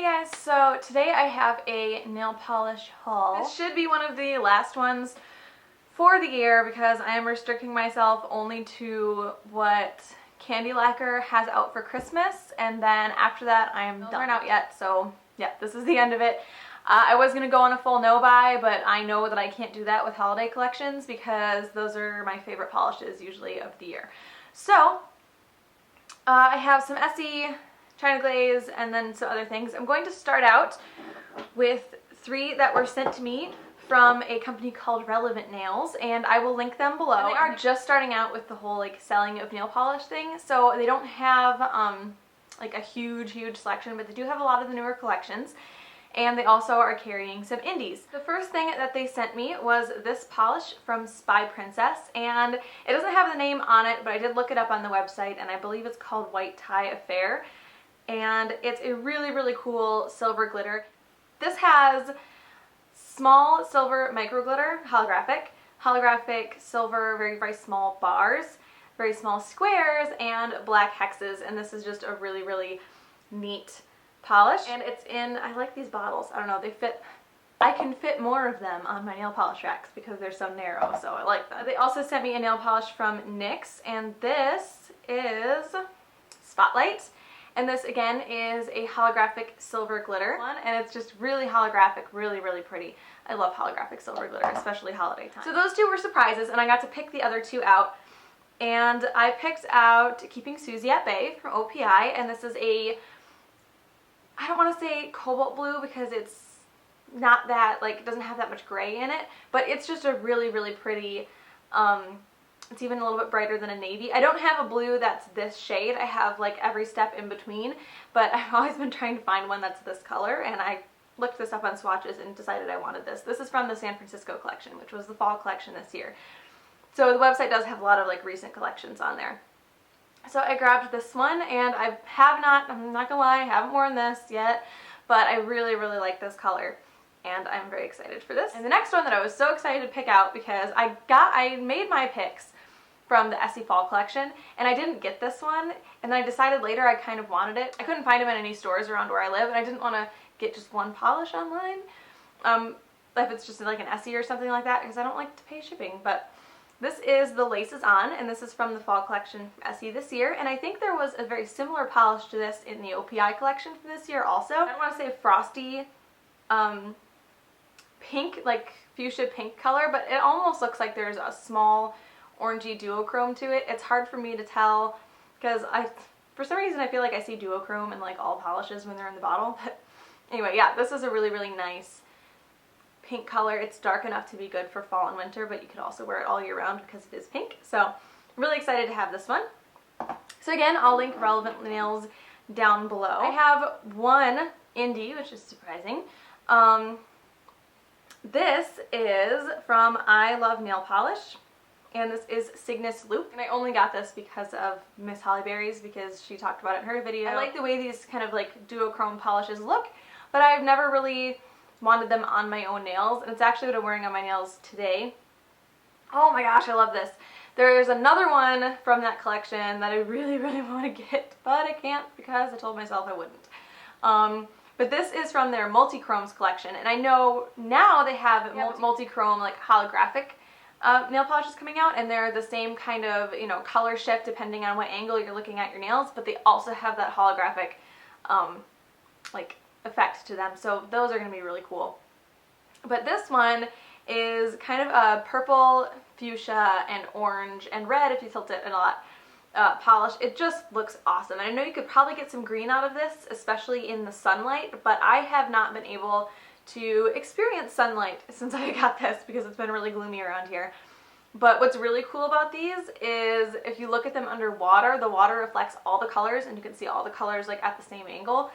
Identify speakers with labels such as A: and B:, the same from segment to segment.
A: Hey guys, so today I have a nail polish haul. This should be one of the last ones for the year because I am restricting myself only to what Candy Lacquer has out for Christmas, and then after that I am done. Those aren't out yet, so yeah, this is the end of it. I was going to go on a full no-buy, but I know that I can't do that with holiday collections because those are my favorite polishes usually of the year. So I have some Essie, China Glaze, and then some other things. I'm going to start out with 3 that were sent to me from a company called Relevant Nails, and I will link them below. And they are just starting out with the whole like selling of nail polish thing, so they don't have like a huge selection, but they do have a lot of the newer collections, and they also are carrying some indies. The first thing that they sent me was this polish from Spy Princess, and it doesn't have the name on it, but I did look it up on the website, and I believe it's called White Tie Affair. And it's a really cool silver glitter. This has small silver micro glitter, holographic silver, very small bars, very small squares, and black hexes. And this is just a really neat polish. And it's in, I like these bottles, I don't know, they fit, I can fit more of them on my nail polish racks because they're so narrow, so I like them. They also sent me a nail polish from NYX, and this is Spotlight. And this again is a holographic silver glitter one, and it's just really holographic, really pretty. I love holographic silver glitter, especially holiday time. So those 2 were surprises, and I got to pick the other 2 out. And I picked out Keeping Susie at Bay from OPI, and this is a, I don't want to say cobalt blue because it's not that, like, it doesn't have that much gray in it, but it's just a really pretty, it's even a little bit brighter than a navy. I don't have a blue that's this shade. I have like every step in between, but I've always been trying to find one that's this color, and I looked this up on swatches and decided I wanted this. This is from the San Francisco collection, which was the fall collection this year. So the website does have a lot of like recent collections on there. So I grabbed this one, and I have not, I'm not gonna lie, I haven't worn this yet, but I really like this color, and I'm very excited for this. And the next one that I was so excited to pick out because I made my picks from the Essie fall collection, and I didn't get this one, and then I decided later I kind of wanted it. I couldn't find them in any stores around where I live, and I didn't want to get just one polish online, if it's just like an Essie or something like that, because I don't like to pay shipping. But this is the Laces On, and this is from the fall collection from Essie this year, and I think there was a very similar polish to this in the OPI collection from this year also. I don't want to say frosty pink, like fuchsia pink color, but it almost looks like there's a small orangey duochrome to it. It's hard for me to tell because for some reason I feel like I see duochrome in like all polishes when they're in the bottle. But anyway, yeah, this is a really nice pink color. It's dark enough to be good for fall and winter, but you could also wear it all year round because it is pink. So I'm really excited to have this one. So again, I'll link Relevant Nails down below. I have one indie, which is surprising. This is from I Love Nail Polish, and this is Cygnus Loop, and I only got this because of Miss Hollyberries because she talked about it in her video. I like the way these kind of like duochrome polishes look, but I've never really wanted them on my own nails, and it's actually what I'm wearing on my nails today. Oh my gosh, I love this. There's another one from that collection that I really want to get, but I can't because I told myself I wouldn't. But this is from their Multi-Chromes collection, and I know now they have multi-chrome like holographic nail polishes coming out, and they're the same kind of, you know, color shift depending on what angle you're looking at your nails, but they also have that holographic like effect to them, so those are going to be really cool. But this one is kind of a purple, fuchsia, and orange, and red if you tilt it a lot polish. It just looks awesome, and I know you could probably get some green out of this, especially in the sunlight, but I have not been able to experience sunlight since I got this because it's been really gloomy around here. But what's really cool about these is if you look at them underwater, the water reflects all the colors, and you can see all the colors like at the same angle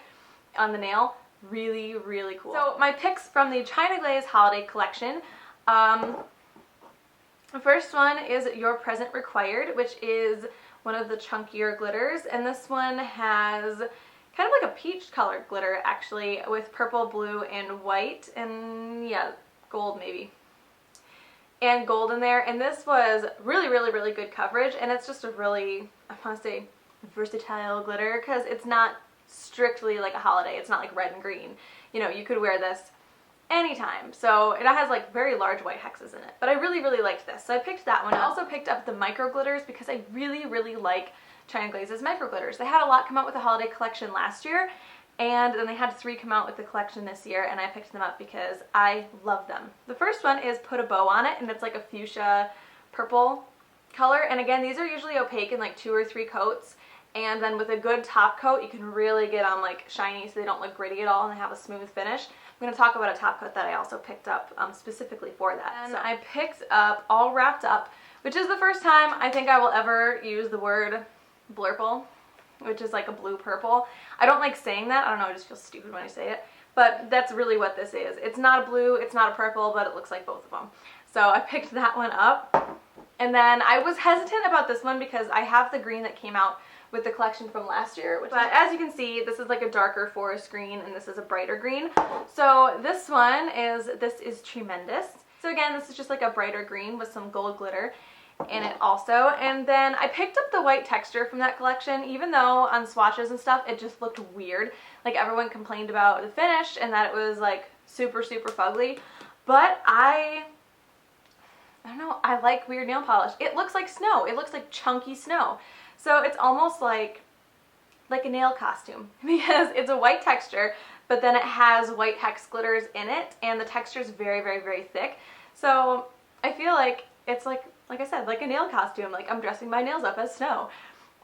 A: on the nail. Really cool. So my picks from the China Glaze holiday collection. The first one is Your Present Required, which is one of the chunkier glitters, and this one has kind of like a peach colored glitter actually, with purple, blue, and white, and yeah, gold maybe, and gold in there. And this was really good coverage, and it's just a really, I want to say, versatile glitter because it's not strictly like a holiday. It's not like red and green. You know, you could wear this anytime. So it has like very large white hexes in it. But I really, really liked this. So I picked that one. I also picked up the micro glitters because I really, really like China Glaze's micro glitters. They had a lot come out with the holiday collection last year, and then they had 3 come out with the collection this year, and I picked them up because I love them. The first one is Put a Bow on It, and it's like a fuchsia purple color. And again, these are usually opaque in like 2 or 3 coats. And then with a good top coat, you can really get them like shiny so they don't look gritty at all and they have a smooth finish. I'm going to talk about a top coat that I also picked up specifically for that. And I picked up All Wrapped Up, which is the first time I think I will ever use the word blurple, which is like a blue purple. I don't like saying that. I don't know, I just feel stupid when I say it. But that's really what this is. It's not a blue, it's not a purple, but it looks like both of them. So I picked that one up. And then I was hesitant about this one because I have the green that came out with the collection from last year, but as you can see, this is like a darker forest green and this is a brighter green. So this is tremendous. So again, this is just like a brighter green with some gold glitter in it also. And then I picked up the white texture from that collection, even though on swatches and stuff it just looked weird. Like everyone complained about the finish and that it was like super, super fugly. But I don't know, I like weird nail polish. It looks like snow. It looks like chunky snow. So it's almost like a nail costume because it's a white texture, but then it has white hex glitters in it, and the texture is very, very, very thick. So I feel like it's like I said, like a nail costume. Like I'm dressing my nails up as snow.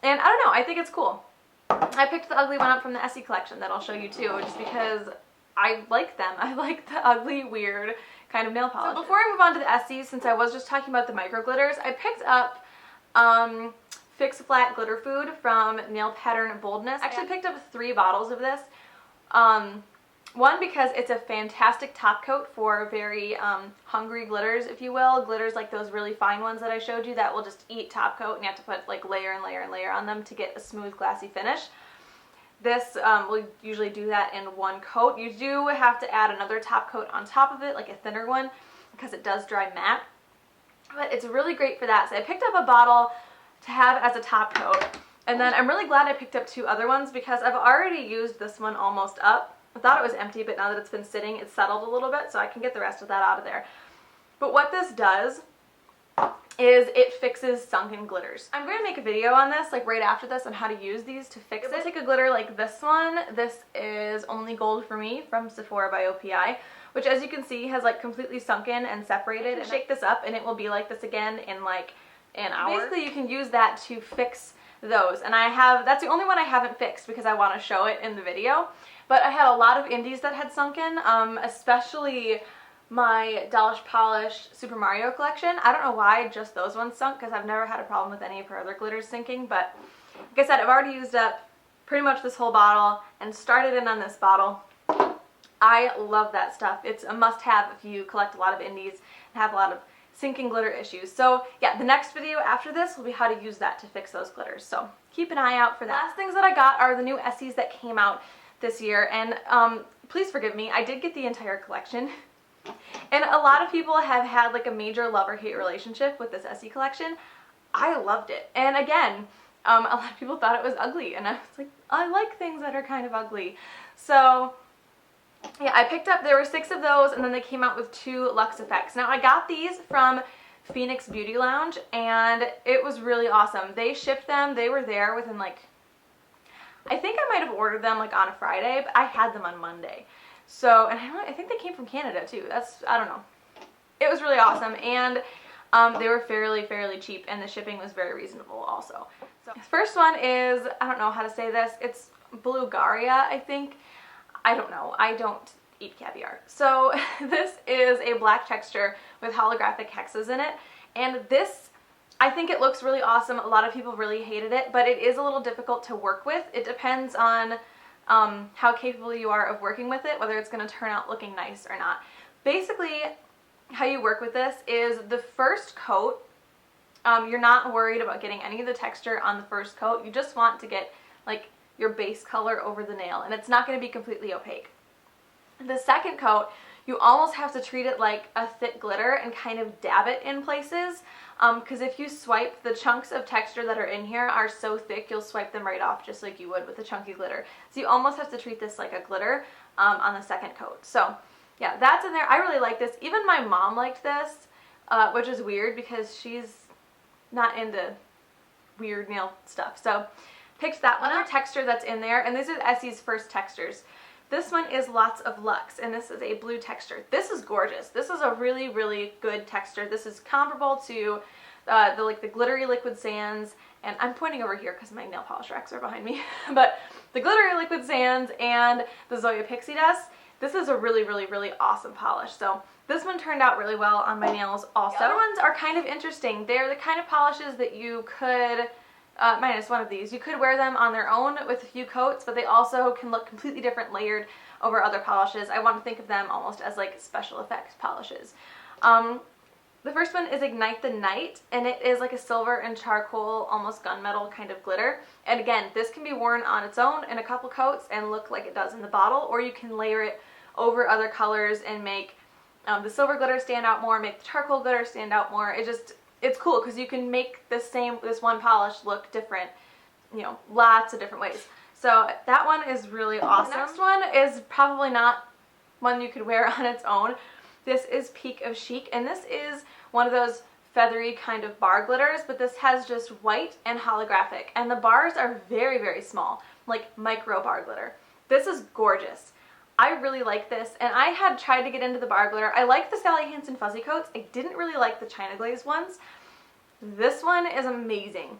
A: And I don't know, I think it's cool. I picked the ugly one up from the Essie collection that I'll show you too, just because I like them. I like the ugly, weird kind of nail polish. So before I move on to the Essie, since I was just talking about the micro glitters, I picked up Fix Flat Glitter Food from Nail Pattern Boldness. I actually picked up 3 bottles of this. One, because it's a fantastic top coat for very hungry glitters, if you will. Glitters like those really fine ones that I showed you that will just eat top coat and you have to put like layer and layer and layer on them to get a smooth, glassy finish. This will usually do that in 1 coat. You do have to add another top coat on top of it, like a thinner one, because it does dry matte. But it's really great for that. So I picked up a bottle to have as a top coat. And then I'm really glad I picked up 2 other ones because I've already used this one almost up. I thought it was empty, but now that it's been sitting, it's settled a little bit, so I can get the rest of that out of there. But what this does is it fixes sunken glitters. I'm going to make a video on this, like right after this, on how to use these to fix it. Take a glitter like this one. This is Only Gold for Me from Sephora by OPI, which as you can see has like completely sunken and separated. And shake this up and it will be like this again in like an hour. Basically you can use that to fix those, and that's the only one I haven't fixed because I want to show it in the video. But I had a lot of indies that had sunken, especially my Polish Polish Super Mario collection. I don't know why just those ones sunk because I've never had a problem with any of her other glitters sinking, but like I said, I've already used up pretty much this whole bottle and started in on this bottle. I love that stuff. It's a must-have if you collect a lot of indies and have a lot of sinking glitter issues. So yeah, the next video after this will be how to use that to fix those glitters. So keep an eye out for that. Last things that I got are the new Essies that came out this year, and please forgive me, I did get the entire collection. And a lot of people have had like a major love or hate relationship with this Essie collection. I loved it. And again, a lot of people thought it was ugly, and I was like, I like things that are kind of ugly. So yeah, I picked up, there were 6 of those, and then they came out with 2 Luxe Effects. Now I got these from Phoenix Beauty Lounge, and it was really awesome. They shipped them, they were there within like, I think I might have ordered them like on a Friday, but I had them on Monday. So, and I think they came from Canada too. I don't know. It was really awesome, and they were fairly cheap, and the shipping was very reasonable also. So, the first one is, I don't know how to say this, it's Bulgaria, I think. I don't know. I don't eat caviar. So this is a black texture with holographic hexes in it, and this, I think it looks really awesome. A lot of people really hated it, but it is a little difficult to work with. It depends on how capable you are of working with it, whether it's going to turn out looking nice or not. Basically, how you work with this is the first coat, you're not worried about getting any of the texture on the first coat. You just want to get like your base color over the nail, and it's not going to be completely opaque. The second coat, you almost have to treat it like a thick glitter and kind of dab it in places, because if you swipe, the chunks of texture that are in here are so thick you'll swipe them right off just like you would with a chunky glitter. So you almost have to treat this like a glitter on the second coat. So yeah, that's in there. I really like this. Even my mom liked this, which is weird because she's not into weird nail stuff. So picked that one. Another texture that's in there, and these are Essie's first textures. This one is Lots of Luxe, and this is a blue texture. This is gorgeous. This is a really, really good texture. This is comparable to the glittery liquid sands, and I'm pointing over here because my nail polish racks are behind me, but the glittery liquid sands and the Zoya Pixie Dust, this is a really, really, really awesome polish. So this one turned out really well on my nails also. The other ones are kind of interesting. They're the kind of polishes that you could, minus one of these, you could wear them on their own with a few coats, but they also can look completely different layered over other polishes. I want to think of them almost as like special effects polishes. The first one is Ignite the Night, and it is like a silver and charcoal, almost gunmetal kind of glitter. And again, this can be worn on its own in a couple coats and look like it does in the bottle, or you can layer it over other colors and make the silver glitter stand out more, make the charcoal glitter stand out more. It's cool because you can make this one polish look different, you know, lots of different ways. So that one is really awesome. The next one is probably not one you could wear on its own. This is Peak of Chic, and this is one of those feathery kind of bar glitters, but this has just white and holographic, and the bars are very, very small, like micro bar glitter. This is gorgeous. I really like this, and I had tried to get into the bar glitter. I like the Sally Hansen fuzzy coats. I didn't really like the China Glaze ones. This one is amazing.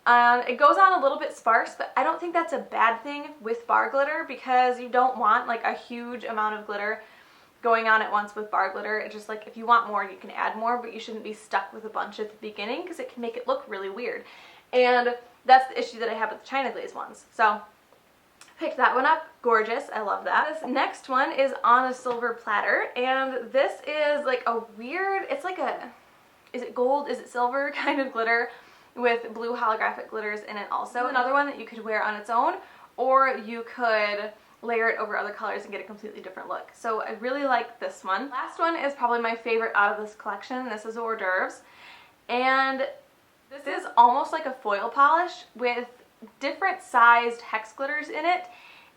A: It goes on a little bit sparse, but I don't think that's a bad thing with bar glitter because you don't want like a huge amount of glitter going on at once with bar glitter. It's just like if you want more, you can add more, but you shouldn't be stuck with a bunch at the beginning because it can make it look really weird. And that's the issue that I have with the China Glaze ones. So picked that one up. Gorgeous. I love that. This next one is On a Silver Platter, and this is like a weird, it's like a, is it gold, is it silver kind of glitter with blue holographic glitters in it also. Another one that you could wear on its own, or you could layer it over other colors and get a completely different look. So I really like this one. Last one is probably my favorite out of this collection. This is Hors d'oeuvres, and this is almost like a foil polish with different sized hex glitters in it.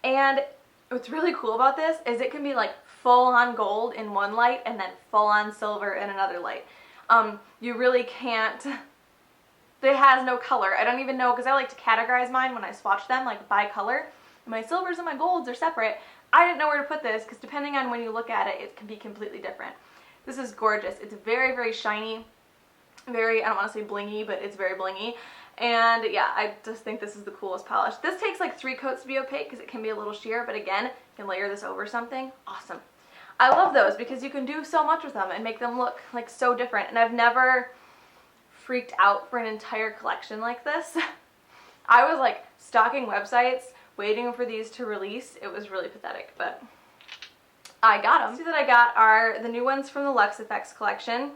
A: And what's really cool about this is it can be like full on gold in one light and then full on silver in another light. You really can't, it has no color. I don't even know, because I like to categorize mine when I swatch them like by color. My silvers and my golds are separate. I didn't know where to put this because depending on when you look at it, it can be completely different. This is gorgeous. It's very, very shiny, very, I don't want to say blingy, but it's very blingy. And yeah, I just think this is the coolest polish. This takes like 3 coats to be opaque because it can be a little sheer, but again, you can layer this over something. Awesome. I love those because you can do so much with them and make them look like so different. And I've never freaked out for an entire collection like this. I was like stalking websites, waiting for these to release. It was really pathetic, but I got them. The two that I got are the new ones from the Luxe Effects collection.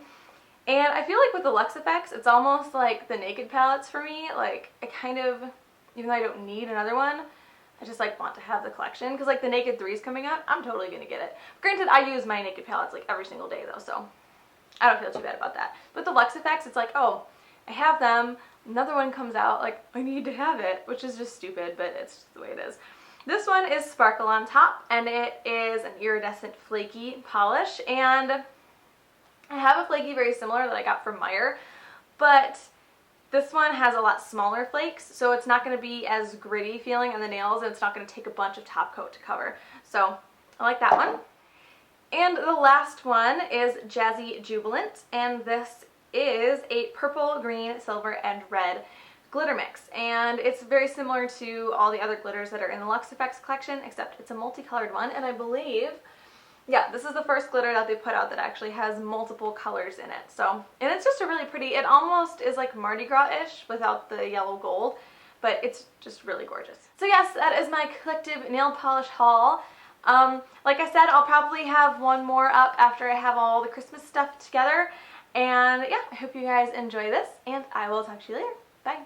A: And I feel like with the Luxe Effects, it's almost like the Naked palettes for me. Like, I kind of, even though I don't need another one, I just like want to have the collection. Because like the Naked 3 is coming out, I'm totally going to get it. Granted, I use my Naked palettes like every single day though, so I don't feel too bad about that. But the Luxe Effects, it's like, oh, I have them, another one comes out, like, I need to have it, which is just stupid, but it's just the way it is. This one is Sparkle on Top, and it is an iridescent flaky polish, and I have a flaky very similar that I got from Meyer, but this one has a lot smaller flakes, so it's not going to be as gritty feeling on the nails, and it's not going to take a bunch of top coat to cover. So I like that one. And the last one is Jazzy Jubilant, and this is a purple, green, silver, and red glitter mix. And it's very similar to all the other glitters that are in the Luxe Effects collection, except it's a multicolored one, and I believe, yeah, this is the first glitter that they put out that actually has multiple colors in it. So, and it's just a really pretty, it almost is like Mardi Gras-ish without the yellow gold, but it's just really gorgeous. So yes, that is my collective nail polish haul. Like I said, I'll probably have one more up after I have all the Christmas stuff together. And yeah, I hope you guys enjoy this, and I will talk to you later. Bye.